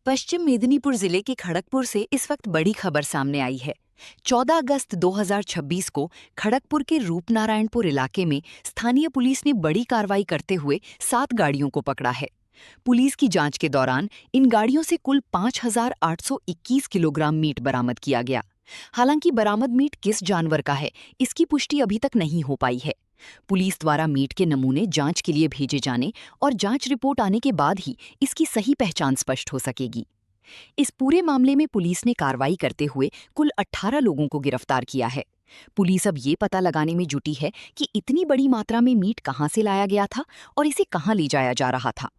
पश्चिम मेदिनीपुर जिले के खड़गपुर से इस वक्त बड़ी खबर सामने आई है। 14 अगस्त 2026 को खड़गपुर के रूपनारायणपुर इलाके में स्थानीय पुलिस ने बड़ी कार्रवाई करते हुए 7 गाड़ियों को पकड़ा है। पुलिस की जांच के दौरान इन गाड़ियों से कुल 5,821 किलोग्राम मीट बरामद किया गया। हालांकि बरामद मीट किस जानवर का है, इसकी पुष्टि अभी तक नहीं हो पाई है। पुलिस द्वारा मीट के नमूने जांच के लिए भेजे जाने और जांच रिपोर्ट आने के बाद ही इसकी सही पहचान स्पष्ट हो सकेगी। इस पूरे मामले में पुलिस ने कार्रवाई करते हुए कुल 18 लोगों को गिरफ्तार किया है। पुलिस अब ये पता लगाने में जुटी है कि इतनी बड़ी मात्रा में मीट कहां से लाया गया था और इसे कहां ले जाया जा रहा था।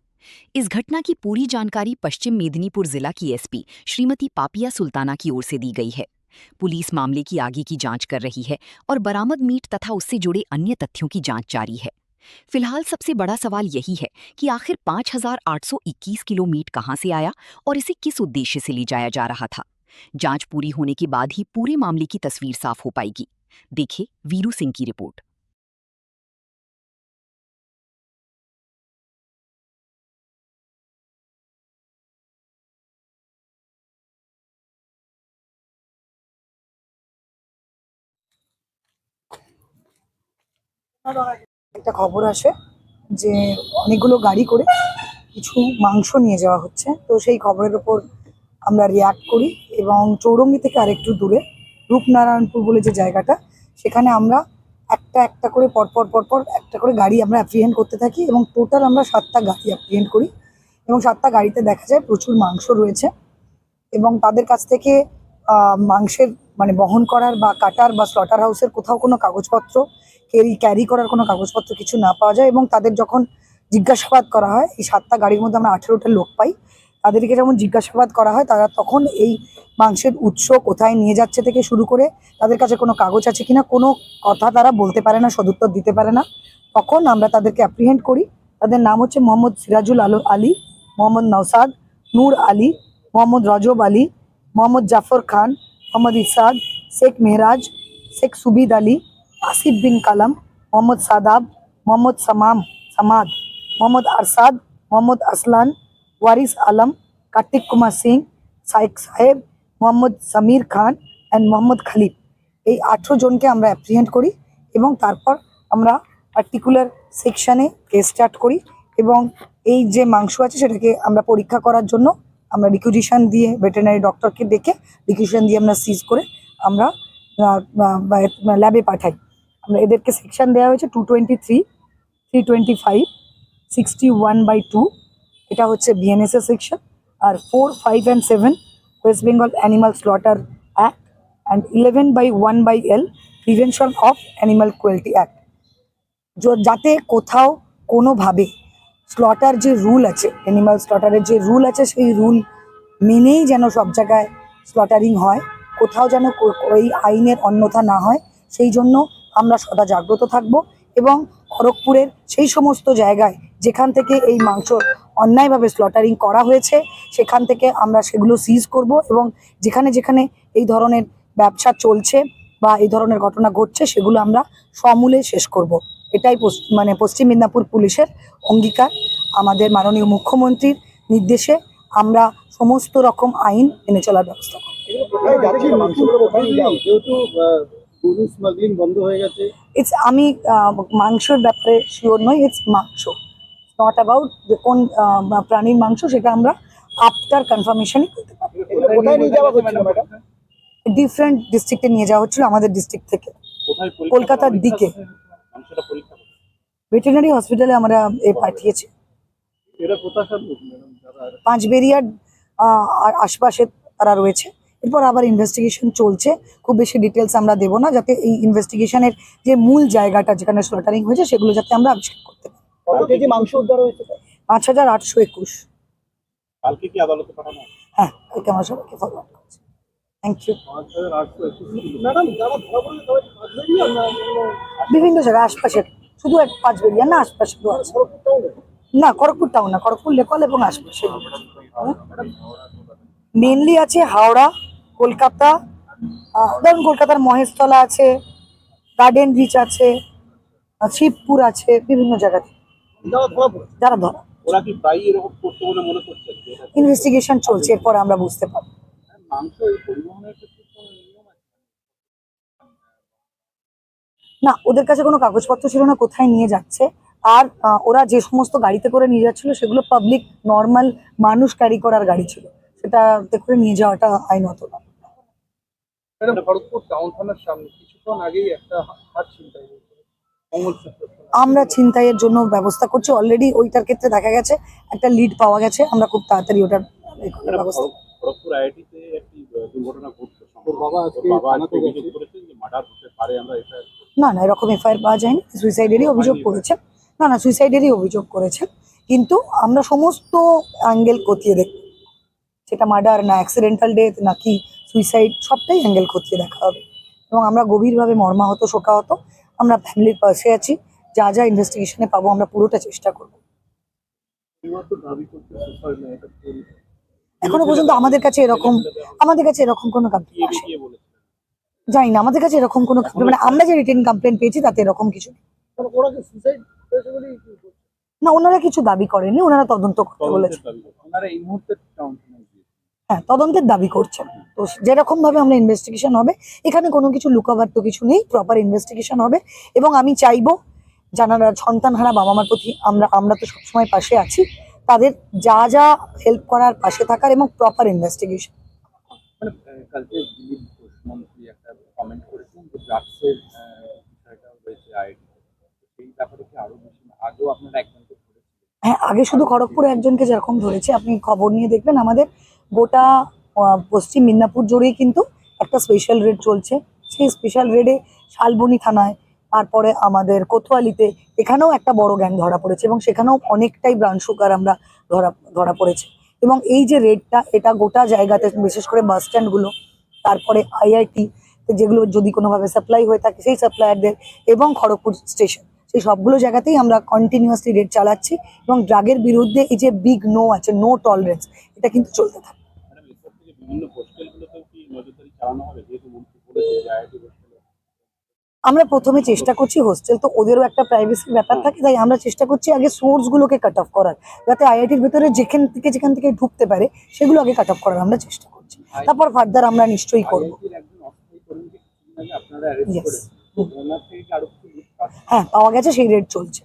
इस घटना की पूरी जानकारी पश्चिम मेदिनीपुर जिला की एसपी श्रीमती पापिया सुल्ताना की ओर से दी गई है। पुलिस मामले की आगे की जांच कर रही है और बरामद मीट तथा उससे जुड़े अन्य तथ्यों की जांच जारी है। फिलहाल सबसे बड़ा सवाल यही है कि आखिर 5,821 किलो मीट कहां से आया और इसे किस उद्देश्य से ले जाया जा रहा था। जांच पूरी होने के बाद ही पूरे मामले की तस्वीर साफ हो पाएगी। देखिए वीरू सिंह की रिपोर्ट। একটা খবর আসে যে অনেকগুলো গাড়ি করে কিছু মাংস নিয়ে যাওয়া হচ্ছে। তো সেই খবরের উপর আমরা রিয়াক্ট করি এবং চৌরঙ্গি থেকে আরেকটু দূরে রূপনারায়ণপুর বলে যে জায়গাটা, সেখানে আমরা একটা একটা করে পরপর একটা করে গাড়ি আমরা অ্যাপ্রিহেন্ড করতে থাকি এবং টোটাল আমরা 7টা গাড়ি অ্যাপ্রিহেন্ড করি এবং 7টা গাড়িতে দেখা যায় প্রচুর মাংস রয়েছে এবং তাদের কাছ থেকে মাংসের মানে বহন করার বা কাটার বা স্লটার হাউসের কোথাও কোনো কাগজপত্র ক্যারি করার কোনো কাগজপত্র কিছু না পাওয়া যায় এবং তাদের যখন জিজ্ঞাসাবাদ করা হয়, এই 7টা গাড়ির মধ্যে আমরা 18টা লোক পাই। তাদেরকে যখন জিজ্ঞাসাবাদ করা হয় তারা তখন এই মাংসের উৎস কোথায় নিয়ে যাচ্ছে থেকে শুরু করে তাদের কাছে কোনো কাগজ আছে কিনা কোনো কথা তারা বলতে পারে না, সদুত্তর দিতে পারে না। তখন আমরা তাদেরকে অ্যাপ্রিহেন্ড করি। তাদের নাম হচ্ছে মোহাম্মদ সিরাজুল আলী, মোহাম্মদ নওসাদ, নূর আলী, মোহাম্মদ রজব আলী, মোহাম্মদ জাফর খান, মোহাম্মদ ইসাদ, শেখ মেহরাজ, শেখ সুবিদ আলী, আসিফ বিন কালাম, মোহাম্মদ সাদাব, মোহাম্মদ সামাদ, মোহাম্মদ আরসাদ, মোহাম্মদ আসলান, ওয়ারিস আলম, কার্তিক কুমার সিং, শাইখ সাহেব, মোহাম্মদ সামির খান অ্যান্ড মোহাম্মদ খালিদ। এই 18 জনকে আমরা অ্যাপ্রিহেন্ড করি এবং তারপর আমরা পার্টিকুলার সেকশানে কেস স্টার্ট করি এবং এই যে মাংস আছে সেটাকে আমরা পরীক্ষা করার জন্য আমরা রিকুইজিশন দিয়ে ভেটেরিনারি ডক্টরকে ডেকে রিকুইজিশন দিয়ে আমরা সিজ করে আমরা ল্যাবে পাঠাই। আমরা এদেরকে সেকশন দেওয়া হয়েছে 223, 325, 61/2, এটা হচ্ছে বিএনএসএ সেকশন, আর 4, 5 and 7 West Bengal animal slaughter act and 11/1/L prevention of animal cruelty act. যাতে কোথাও কোনোভাবে স্লটার যে রুল আছে, অ্যানিমাল স্লটারের যে রুল আছে সেই রুল মেনেই যেন সব জায়গায় স্লটারিং হয়, কোথাও যেন ওই আইনের অন্যথা না হয়, সেই জন্য আমরা সদা জাগ্রত থাকব এবং খড়গপুরের সেই সমস্ত জায়গায় যেখান থেকে এই মাংস অন্যায়ভাবে স্লটারিং করা হয়েছে সেখান থেকে আমরা সেগুলো সিজ করব এবং যেখানে যেখানে এই ধরনের ব্যবসা চলছে বা এই ধরনের ঘটনা ঘটছে সেগুলো আমরা সমূলে শেষ করব। এটাই পশ্চিম মেদিনীপুর পুলিশের অঙ্গীকার। আমাদের মাননীয় মুখ্যমন্ত্রীর নির্দেশে আমরা সমস্ত রকম আইন মেনে চলার ব্যবস্থা করব। আমি মাংসের ব্যাপারে শিওর নই। ইটস মাংস, নট অ্যাবাউট যে কোন প্রাণীর মাংস, সেটা আমরা আফটার কনফার্মেশনই করতে পারবো। ডিফারেন্ট ডিস্ট্রিক্টে নিয়ে যাওয়া হচ্ছিল আমাদের ডিস্ট্রিক্ট থেকে কলকাতার দিকে। ভেটেরিনারি হসপিটালে আমরা পাঠিয়েছি। পাঁচবেরিয়ার আশপাশে তারা রয়েছে। এরপর আবার ইনভেস্টিগেশন চলছে, খুব বেশি ডিটেলস আমরা দেবো না, যাতে এই ইনভেস্টিগেশনের যে মূল জায়গাটা যেখানে স্লটারিং হয়েছে সেগুলো যাতে আমরা আবিষ্কার করতে পারি। 5,821। হ্যাঁ, কালকে আমরা সবাইকে ফরওয়ার্ড করছি। Thank you. বিভিন্ন জায়গায় আশপাশে, শুধু এক পাঁচবেরিয়া না, আশপাশে না, খড়গপুর টাউন না, খড়গপুর লোকাল এবং আশপাশে মেনলি আছে হাওড়া, কলকাতা, ধরুন কলকাতার মহেশতলা আছে, গার্ডেন রিচ আছে, শিবপুর আছে, বিভিন্ন জায়গাতে যারা ধরা। ওরা কি প্রায়ই এরকম করতে বলে মনে করছেন যে এটা ইনভেস্টিগেশন চলছে, এরপর আমরা বুঝতে পারবো। মাংস এই পরিবহনের ক্ষেত্রে কোনো নিয়ম আছে? না, ওদের কাছে কোনো কাগজপত্র ছিল না কোথায় নিয়ে যাচ্ছে। আর ওরা যে সমস্ত গাড়িতে করে নিয়ে যাচ্ছিল সেগুলো পাবলিক নর্মাল মানুষ ক্যারি করার গাড়ি ছিল, সেটাতে করে নিয়ে যাওয়াটা আইনত না। ম্যাডাম, খড়গপুর টাউন থানার সামনে কিছুক্ষণ আগেই একটা হাত ছিনতাই হয়েছে মঙ্গলসূত্র। আমরা ছিনতাইয়ের জন্য ব্যবস্থা করছি অলরেডি। ওইটার ক্ষেত্রে দেখা গেছে একটা লিড পাওয়া গেছে, আমরা খুব তাড়াতাড়ি ওটার ব্যবস্থা। খড়গপুর আইআইটিতে একটি দুর্ঘটনা ঘটছে। ওর বাবা আজকে অভিযোগ করেছেন যে মার্ডার হতে পারে, আমরা এটা না না, এরকম এফআইআর পাওয়া যায়নি, সুইসাইডেরই অভিযোগ করেছেন। না না, সুইসাইডেরই অভিযোগ করেছেন, কিন্তু আমরা সমস্ত অ্যাঙ্গেল খতিয়ে দেখব, সেটা মার্ডার না অ্যাক্সিডেন্টাল ডেথ নাকি সুইসাইড, সবটাই অ্যাঙ্গেল খতিয়ে দেখা হবে। এবং আমরা গভীরভাবে মর্মাহত শোকাহত, আমরা ফ্যামিলির পাশে আছি, যা যা ইনভেস্টিগেশনে পাবো আমরা পুরোটা চেষ্টা করব। দাবি করতে এখনো পর্যন্ত আমাদের কাছে এরকম কোনো কমপ্লেন আসে গিয়ে বলেছে জানি না, আমাদের কাছে এরকম কোনো complaint, মানে আমরা যে রিটেন কমপ্লেন পেয়েছি তাতে এরকম কিছু নেই। ওরা কি সুসাইড করেছে বলেই না, ওনারা কিছু দাবি করেননি, ওনারা তদন্ত করতে বলেছে। দাবি করছে। ওনারা এই মুহূর্তে টাউন থানায় গিয়েছে। হ্যাঁ, তদন্তের দাবি করছেন। তো যেরকম ভাবে আমরা ইনভেস্টিগেশন হবে, এখানে কোনো কিছু লুকাবার তো কিছু নেই, প্রপার ইনভেস্টিগেশন হবে। এবং আমি চাইবো যারা সন্তানহারা বাবা মার প্রতি আমরা তো সবসময় পাশে আছি, তাদের যা যা হেল্প করার পাশে থাকার এবং প্রপার ইনভেস্টিগেশন। মানে কালকে দিলীপ ঘোষ মন্ত্রী একটা কমেন্ট করেছেন যে ড্রাগসের বিষয়টা রয়েছে আইআইটি, সেই ব্যাপারে কি আরো বেশি আগেও আপনারা একজনকে ধরেছিলেন? হ্যাঁ, আগে শুধু খড়গপুরে একজনকে যেরকম ধরেছে, আপনি খবর নিয়ে দেখবেন আমাদের গোটা পশ্চিম মিদনাপুর জুড়েই কিন্তু একটা স্পেশাল রেড চলছে। সেই স্পেশাল রেডে শালবনী থানায়, তারপরে আমাদের কোতোয়ালিতে, এখানেও একটা বড় গ্যাং ধরা পড়েছে এবং সেখানেও অনেকটাই ব্রাউন সুগার আমরা ধরা পড়েছে। এবং এই যে রেডটা, এটা গোটা জায়গাতে, বিশেষ করে বাস স্ট্যান্ডগুলো, তারপরে আইআইটি যেগুলো যদি কোনোভাবে সাপ্লাই হয়ে থাকে সেই সাপ্লায়ারদের, এবং খড়গপুর স্টেশন, সেই সবগুলো জায়গাতেই আমরা কন্টিনিউয়াসলি রেড চালাচ্ছি। এবং ড্রাগের বিরুদ্ধে এই যে বিগ নো আছে, নো টলারেন্স, এটা কিন্তু চলতে থাকে। ম্যাডাম, এরপর থেকে বিভিন্ন হোস্টেলগুলোতেও কি নজরদারি চালানো হবে, যেহেতু মন্ত্রী বলেছে যে আইআইটি হোস্টেলে? আমরা প্রথমে চেষ্টা করছি, হোস্টেল তো ওদেরও একটা প্রাইভেসির ব্যাপার থাকে, তাই আমরা চেষ্টা করছি আগে সোর্সগুলোকে কাট অফ করার, যাতে আইআইটির ভিতরে যেখান থেকে ঢুকতে পারে সেগুলো আগে কাট অফ করার আমরা চেষ্টা করছি। তারপর ফার্দার আমরা নিশ্চয়ই করবো। আইআইটির একজন অস্থায়ী কর্মীকে কিছুদিন আগে আপনারা অ্যারেস্ট Yes. করেছেন, ওনার থেকে কি আরো কিছু লিস্ট আছে? হ্যাঁ, পাওয়া গেছে, সেই রেড চলছে।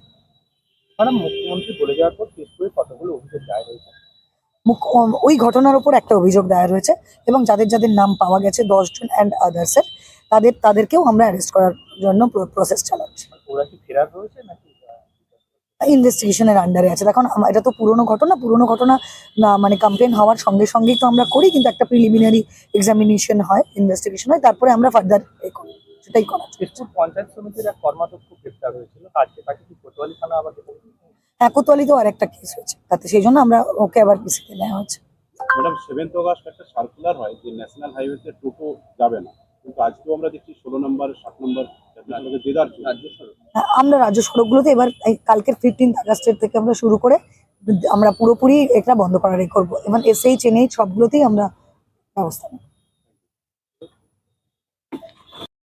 ম্যাডাম, মুখ্যমন্ত্রী বলে যাওয়ার পর কেশপুরে কতগুলো অভিযোগ দায়ের হয়েছে? ওই ঘটনার উপর একটা অভিযোগ দায়ের হয়েছে এবং যাদের যাদের নাম পাওয়া গেছে 10 জন অ্যান্ড আদার্সের, তাদেরকেও আমরা অ্যারেস্ট করার জন্য প্রসেস চালাচ্ছি। ওরা কি ফেরার হয়েছে নাকি? ইনভেস্টিগেশনের আন্ডারে আছে। দেখুন, এটা তো পুরনো ঘটনা না, মানে কমপ্লেন হওয়ার সঙ্গে সঙ্গেই তো আমরা করি, কিন্তু একটা প্রিলিমিনারি এক্সামিনেশন হয়, ইনভেস্টিগেশন হয়, তারপরে আমরা ফার্দার করি, সেটাই করা। কেশপুর পঞ্চায়েত সমিতির এক কর্মাধ্যক্ষ গ্রেপ্তার হয়েছিল, আজকে তাকে কি কোতোয়ালি থানা আবার হ্যাঁ, কোতোয়ালিতেও আর একটা কেস হয়েছে, তাতে সেই জন্য আমরা ওকে আবার পিসিতে নেওয়া হচ্ছে। ম্যাডাম, 7th অগস্ট একটা সার্কুলার হয় যে ন্যাশনাল হাইওয়েতে টোটো যাবে না, কিন্তু আজকেও আমরা দেখছি 16 নম্বর 7 নম্বর দেদার রাজ্য সড়ক। হ্যাঁ, আমরা রাজ্য সড়কগুলোতে এবার কালকের 15 আগস্টের থেকে আমরা শুরু করে আমরা পুরোপুরি এটা বন্ধ করার করবো, এবং এসএইচ এনএইচ সবগুলোতেই আমরা ব্যবস্থা নেব।